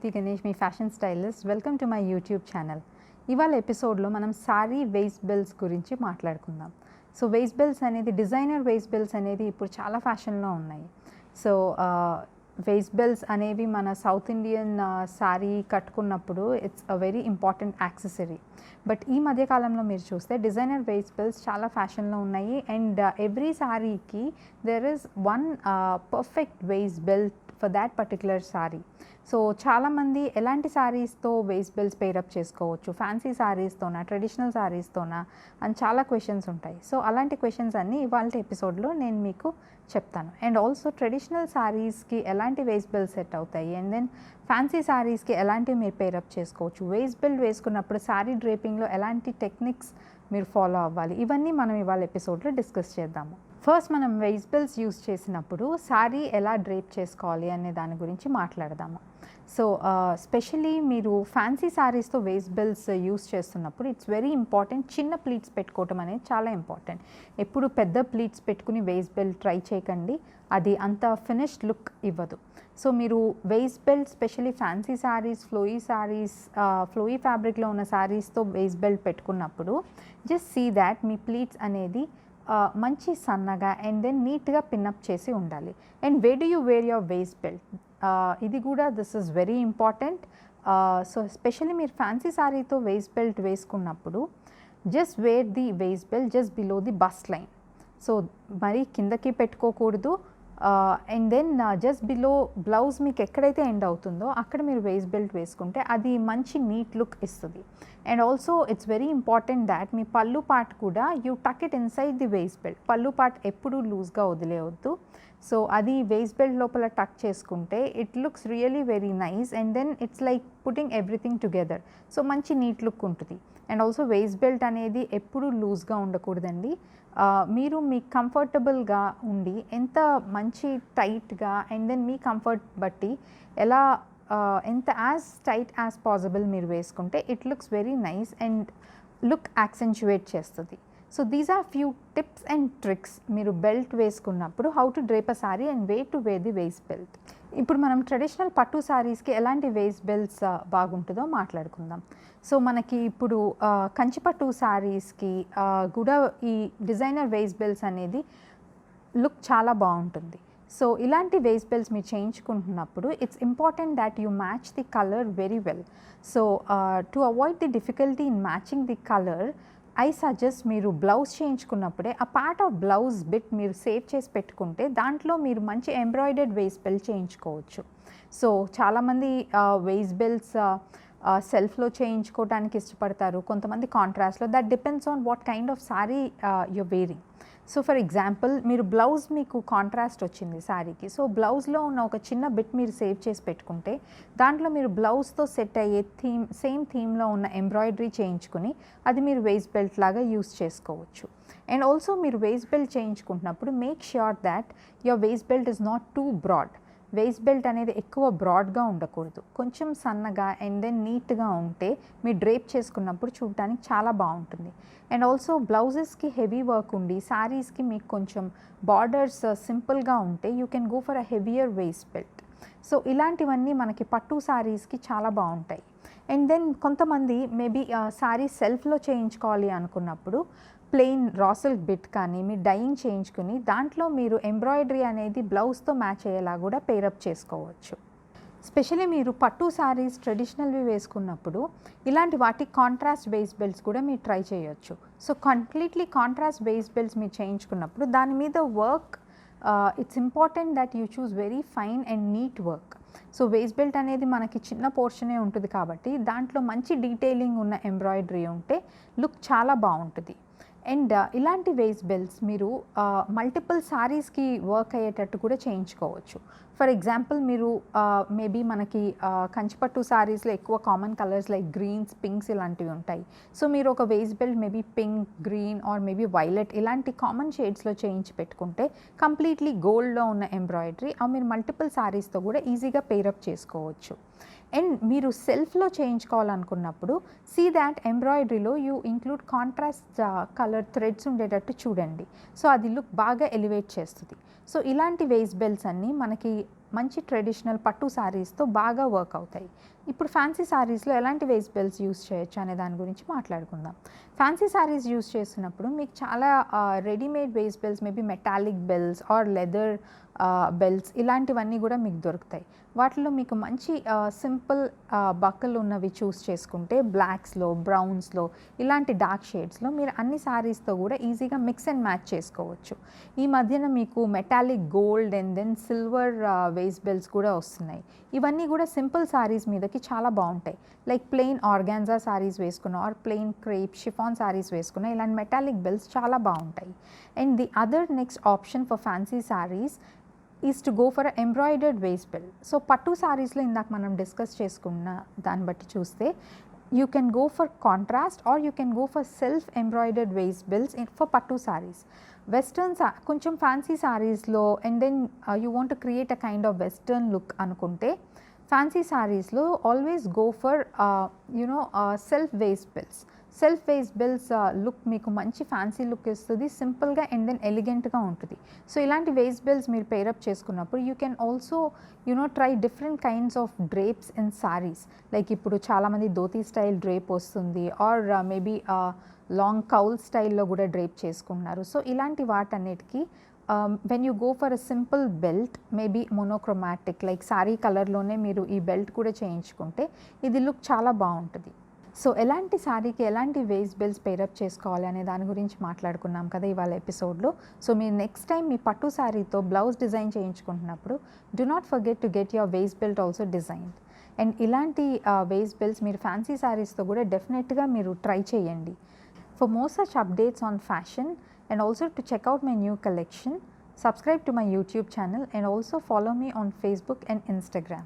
జ్యోతి గణేష్, మీ fashion stylist. Welcome to my YouTube channel. ఇవాళ ఎపిసోడ్లో మనం సారీ వేస్ట్ బెల్ట్స్ గురించి మాట్లాడుకుందాం. సో వేస్ట్ బెల్ట్స్ అనేది, డిజైనర్ వేస్ట్ బెల్ట్స్ అనేది ఇప్పుడు చాలా ఫ్యాషన్లో ఉన్నాయి. సో వేస్ట్ బెల్ట్స్ అనేవి మన సౌత్ ఇండియన్ సారీ కట్టుకున్నప్పుడు it's a very important accessory. But ఈ మధ్యకాలంలో మీరు చూస్తే డిజైనర్ వేస్ట్ బెల్ట్స్ చాలా ఫ్యాషన్లో ఉన్నాయి. అండ్ ఎవ్రీ సారీకి there is one perfect waist belt for that particular sari. So చాలామంది ఎలాంటి సారీస్తో వేస్ట్ బెల్ట్స్ పేరప్ చేసుకోవచ్చు, ఫ్యాన్సీ సారీస్తోనా, ట్రెడిషనల్ సారీస్తోనా అని చాలా క్వశ్చన్స్ ఉంటాయి. సో అలాంటి క్వశ్చన్స్ అన్నీ ఇవాళ ఎపిసోడ్లో నేను మీకు చెప్తాను. అండ్ ఆల్సో ట్రెడిషనల్ సారీస్కి ఎలాంటి వేస్ట్ బెల్ట్ సెట్ అవుతాయి, అండ్ దెన్ ఫ్యాన్సీ సారీస్కి ఎలాంటివి మీరు పేరప్ చేసుకోవచ్చు, వేస్ట్ బెల్ట్ వేసుకున్నప్పుడు సారీ డ్రేపింగ్లో ఎలాంటి టెక్నిక్స్ మీరు ఫాలో అవ్వాలి, ఇవన్నీ మనం ఇవాళ ఎపిసోడ్లో డిస్కస్ చేద్దాము. ఫస్ట్ మనం వేస్ట్ బెల్ట్స్ యూస్ చేసినప్పుడు సారీ ఎలా డ్రేప్ చేసుకోవాలి అనే దాని గురించి మాట్లాడదాము. సో స్పెషలీ మీరు ఫ్యాన్సీ సారీస్తో వేస్ట్ బెల్ట్స్ యూస్ చేస్తున్నప్పుడు ఇట్స్ వెరీ ఇంపార్టెంట్. చిన్న ప్లీట్స్ పెట్టుకోవటం అనేది చాలా ఇంపార్టెంట్. ఎప్పుడు పెద్ద ప్లీట్స్ పెట్టుకుని వేస్ట్ బెల్ట్ ట్రై చేయకండి, అది అంత ఫినిష్డ్ లుక్ ఇవ్వదు. సో మీరు waist belt specially fancy saris, flowy ఫ్యాబ్రిక్లో ఉన్న సారీస్తో వేస్ట్ బెల్ట్ పెట్టుకున్నప్పుడు జస్ట్ సీ దాట్ మీ ప్లీట్స్ అనేది మంచి సన్నగా అండ్ దెన్ నీట్గా పిన్అప్ చేసి ఉండాలి. And way do you wear your waist belt, ఇది కూడా this is very important. So especially మీరు ఫ్యాన్సీ సారీతో వేస్ట్ బెల్ట్ వేసుకున్నప్పుడు just wear the waist belt just below the bust line. So మరి కిందకి పెట్టుకోకూడదు. And then just below blouse మీకు ఎక్కడైతే ఎండ్ అవుతుందో అక్కడ మీరు వేస్ట్ బెల్ట్ వేసుకుంటే అది మంచి నీట్ లుక్ ఇస్తుంది. And also it's very important that మీ పళ్ళు పార్ట్ కూడా you tuck it inside the waist belt. Pallu part ఎప్పుడూ లూజ్గా వదిలేయవద్దు. సో అది వేస్ట్ బెల్ట్ లోపల టక్ చేసుకుంటే it looks really very nice. And then it's like putting everything together. So మంచి neat look ఉంటుంది. అండ్ ఆల్సో వేస్ట్ బెల్ట్ అనేది ఎప్పుడూ లూజ్గా ఉండకూడదండి. మీరు మీ కంఫర్టబుల్గా ఉండి ఎంత మంచి టైట్గా అండ్ దెన్ మీ కంఫర్ట్ బట్టి ఎలా ఎంత యాజ్ టైట్ యాజ్ పాసిబుల్ మీరు వేసుకుంటే it looks very nice and look accentuate చేస్తుంది. So these are few tips and tricks మీరు బెల్ట్ వేసుకున్నప్పుడు how to drape a sari and way to wear the waist belt. ఇప్పుడు మనం ట్రెడిషనల్ పట్టు సారీస్కి ఎలాంటి waste belts బాగుంటుందో మాట్లాడుకుందాం. సో మనకి ఇప్పుడు కంచిపట్టు సారీస్కి కూడా ఈ డిజైనర్ వేస్ట్ బెల్ట్స్ అనేది లుక్ చాలా బాగుంటుంది. సో ఇలాంటి వేస్ట్ బెల్ట్స్ మీరు చేయించుకుంటున్నప్పుడు it's important that you match the colour very well. So to avoid the difficulty in matching the colour, I suggest మీరు బ్లౌజ్ చేయించుకున్నప్పుడే ఆ పార్ట్ ఆఫ్ బ్లౌజ్ బిట్ మీరు సేవ్ చేసి పెట్టుకుంటే దాంట్లో మీరు మంచి ఎంబ్రాయిడర్డ్ వేస్ట్ బెల్ట్ చేయించుకోవచ్చు. సో చాలామంది వేస్ట్ బెల్ట్స్ సెల్ఫ్లో చేయించుకోవడానికి ఇష్టపడతారు, కొంతమంది కాంట్రాస్ట్లో. That depends on what kind of sari you're wearing. So for example మీరు బ్లౌజ్ మీకు కాంట్రాస్ట్ వచ్చింది శారీకి, సో బ్లౌజ్లో ఉన్న ఒక చిన్న బిట్ మీరు సేవ్ చేసి పెట్టుకుంటే దాంట్లో మీరు బ్లౌజ్తో సెట్ అయ్యే సేమ్ థీమ్లో ఉన్న ఎంబ్రాయిడరీ చేయించుకుని అది మీరు వేస్ట్ బెల్ట్ లాగా యూస్ చేసుకోవచ్చు. అండ్ ఆల్సో మీరు వేస్ట్ బెల్ట్ చేయించుకుంటున్నప్పుడు make sure that your waist belt is not too broad. Waist belt అనేది ఎక్కువ బ్రాడ్గా ఉండకూడదు, కొంచెం సన్నగా అండ్ దెన్ నీట్గా ఉంటే మీరు డ్రేప్ చేసుకున్నప్పుడు చూడటానికి చాలా బాగుంటుంది. అండ్ ఆల్సో బ్లౌజెస్కి హెవీ వర్క్ ఉండి శారీస్కి మీకు కొంచెం బార్డర్స్ సింపుల్గా ఉంటే you can go for a heavier waste belt. So ఇలాంటివన్నీ మనకి పట్టు శారీస్కి చాలా బాగుంటాయి. అండ్ దెన్ కొంతమంది మేబీ శారీ సెల్ఫ్లో చేయించుకోవాలి అనుకున్నప్పుడు ప్లెయిన్ రా సిల్క్ బిట్ కానీ మీరు డైయింగ్ చేయించుకుని దాంట్లో మీరు ఎంబ్రాయిడరీ అనేది బ్లౌజ్తో మ్యాచ్ అయ్యేలా కూడా పేరప్ చేసుకోవచ్చు. స్పెషల్లీ మీరు పట్టు శారీస్ ట్రెడిషనల్వి వేసుకున్నప్పుడు ఇలాంటి వాటి కాంట్రాస్ట్ వేస్ట్ బెల్ట్స్ కూడా మీరు ట్రై చేయొచ్చు. So completely contrast waist belts మీరు చేయించుకున్నప్పుడు దాని మీద work it's important that you choose very fine and neat work. So waist belt అనేది మనకి చిన్న పోర్షనే ఉంటుంది కాబట్టి దాంట్లో మంచి డీటెయిలింగ్ ఉన్న ఎంబ్రాయిడరీ ఉంటే లుక్ చాలా బాగుంటుంది. అండ్ ఇలాంటి వేస్ట్ బెల్ట్స్ మీరు మల్టిపుల్ సారీస్కి వర్క్ అయ్యేటట్టు కూడా చేయించుకోవచ్చు. ఫర్ ఎగ్జాంపుల్ మీరు మేబీ మనకి కంచిపట్టు సారీస్లో ఎక్కువ common colours like greens, pinks ఇలాంటివి ఉంటాయి. సో మీరు ఒక waist belt maybe pink, green or maybe violet ఇలాంటి కామన్ షేడ్స్లో చేయించి పెట్టుకుంటే కంప్లీట్లీ గోల్డ్లో ఉన్న ఎంబ్రాయిడరీ మీరు మల్టిపుల్ సారీస్తో కూడా ఈజీగా పేరప్ చేసుకోవచ్చు. అండ్ మీరు సెల్ఫ్లో చేయించుకోవాలనుకున్నప్పుడు సీ దాట్ ఎంబ్రాయిడరీలో you include contrast colour threads ఉండేటట్టు చూడండి. సో అది లుక్ బాగా ఎలివేట్ చేస్తుంది. సో ఇలాంటి వేస్ట్ బెల్ట్స్ అన్నీ మనకి మంచి ట్రెడిషనల్ పట్టు సారీస్తో బాగా వర్క్ అవుతాయి. ఇప్పుడు ఫ్యాన్సీ శారీస్లో ఎలాంటి వేస్ట్ బెల్ట్స్ యూస్ చేయొచ్చు అనే దాని గురించి మాట్లాడుకుందాం. ఫ్యాన్సీ శారీస్ యూస్ చేస్తున్నప్పుడు మీకు చాలా readymade waist belts, maybe metallic belts or leather belts ఇలాంటివన్నీ కూడా మీకు దొరుకుతాయి. వాటిలో మీకు మంచి సింపుల్ బక్కలు ఉన్నవి చూస్ చేసుకుంటే బ్లాక్స్లో, బ్రౌన్స్లో, ఇలాంటి డార్క్ షేడ్స్లో మీరు అన్ని శారీస్తో కూడా ఈజీగా మిక్స్ అండ్ మ్యాచ్ చేసుకోవచ్చు. ఈ మధ్యన మీకు metallic gold and then silver waist belts కూడా వస్తున్నాయి. ఇవన్నీ కూడా సింపుల్ శారీస్ మీదకి చాలా బాగుంటాయి. లైక్ ప్లెయిన్ ఆర్గాన్జా శారీస్ వేసుకున్న or plain crepe chiffon saris వేసుకున్న ఇలాంటి మెటాలిక్ బెల్ట్స్ చాలా బాగుంటాయి. And the other next option for fancy saris is to go for embroidered waist belt. So పట్టు శారీస్లో ఇందాక మనం డిస్కస్ చేసుకున్న దాన్ని బట్టి చూస్తే you can go for contrast or you can go for self embroidered waist belts for పట్టు saris. Western కొంచెం ఫ్యాన్సీ శారీస్లో and then you want to create a kind of western look అనుకుంటే ఫ్యాన్సీ శారీస్లో always go for self waste belts. Self waste belts look మీకు మంచి fancy look ఇస్తుంది, సింపుల్గా and then ఎలిగెంట్గా ఉంటుంది. సో ఇలాంటి వేస్ట్ బెల్ట్స్ మీరు పేరప్ చేసుకున్నప్పుడు you can also try different kinds of drapes in saris. Like ఇప్పుడు చాలామంది ధోతీ స్టైల్ డ్రేప్ వస్తుంది ఆర్ మేబీ లాంగ్ కౌల్ స్టైల్లో కూడా డ్రేప్ చేసుకుంటున్నారు. సో ఇలాంటి వాటన్నిటికీ when you go for a simple belt, maybe monochromatic like sari కలర్లోనే మీరు ఈ బెల్ట్ కూడా చేయించుకుంటే ఇది లుక్ చాలా బాగుంటుంది. సో ఎలాంటి శారీకి ఎలాంటి వేస్ట్ బెల్ట్స్ పేరప్ చేసుకోవాలి అనే దాని గురించి మాట్లాడుకున్నాం కదా ఇవాళ ఎపిసోడ్లో. సో మీరు నెక్స్ట్ టైం మీ పట్టు శారీతో బ్లౌజ్ డిజైన్ చేయించుకుంటున్నప్పుడు do not forget to get your waist belt also designed. And ఇలాంటి వేస్ట్ బెల్ట్స్ మీరు ఫ్యాన్సీ శారీస్తో కూడా డెఫినెట్గా మీరు ట్రై చేయండి. For more such updates on fashion and also to check out my new collection, subscribe to my YouTube channel and also follow me on Facebook and Instagram.